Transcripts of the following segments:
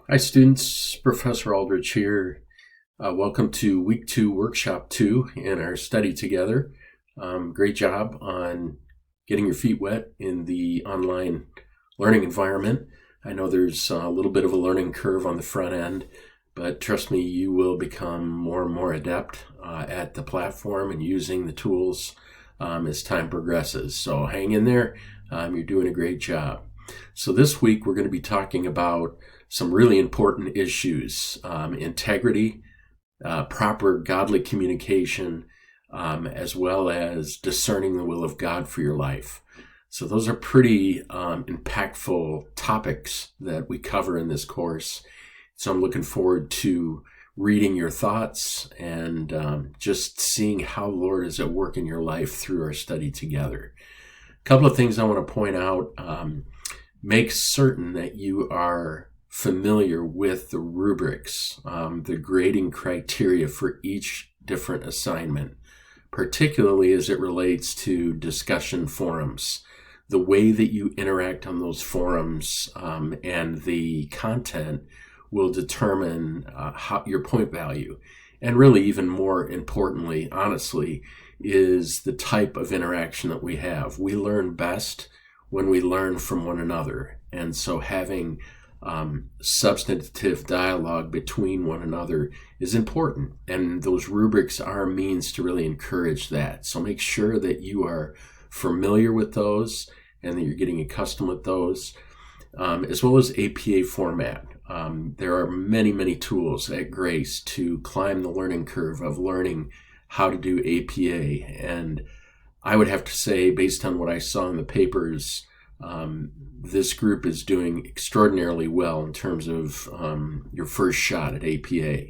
Hi students, Professor Aldrich here. Welcome to week 2, workshop 2 in our study together. Great job on getting your feet wet in the online learning environment. I know there's a little bit of a learning curve on the front end, but trust me, you will become more and more adept at the platform and using the tools as time progresses. So hang in there. You're doing a great job. So this week we're going to be talking about some really important issues: integrity, proper godly communication, as well as discerning the will of God for your life. So those are pretty impactful topics that we cover in this course. So I'm looking forward to reading your thoughts and just seeing how the Lord is at work in your life through our study together. A couple of things I want to point out. Make certain that you are familiar with the rubrics, the grading criteria for each different assignment, particularly as it relates to discussion forums. The way that you interact on those forums and the content will determine your point value. And really, even more importantly, honestly, is the type of interaction that we have. We learn best when we learn from one another. And so having substantive dialogue between one another is important. And those rubrics are a means to really encourage that. So make sure that you are familiar with those and that you're getting accustomed with those, as well as APA format. There are many, many tools at Grace to climb the learning curve of learning how to do APA. And I would have to say, based on what I saw in the papers, this group is doing extraordinarily well in terms of your first shot at APA.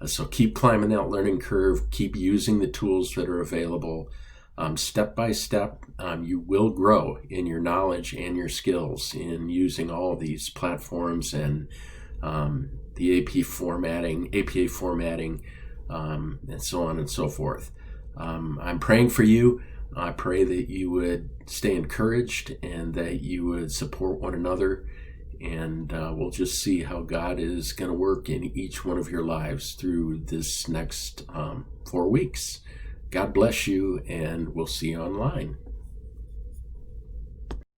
So keep climbing that learning curve, keep using the tools that are available. Step by step, you will grow in your knowledge and your skills in using all of these platforms and the APA formatting, and so on and so forth. I'm praying for you. I pray that you would stay encouraged and that you would support one another. And we'll just see how God is going to work in each one of your lives through this next 4 weeks. God bless you, and we'll see you online.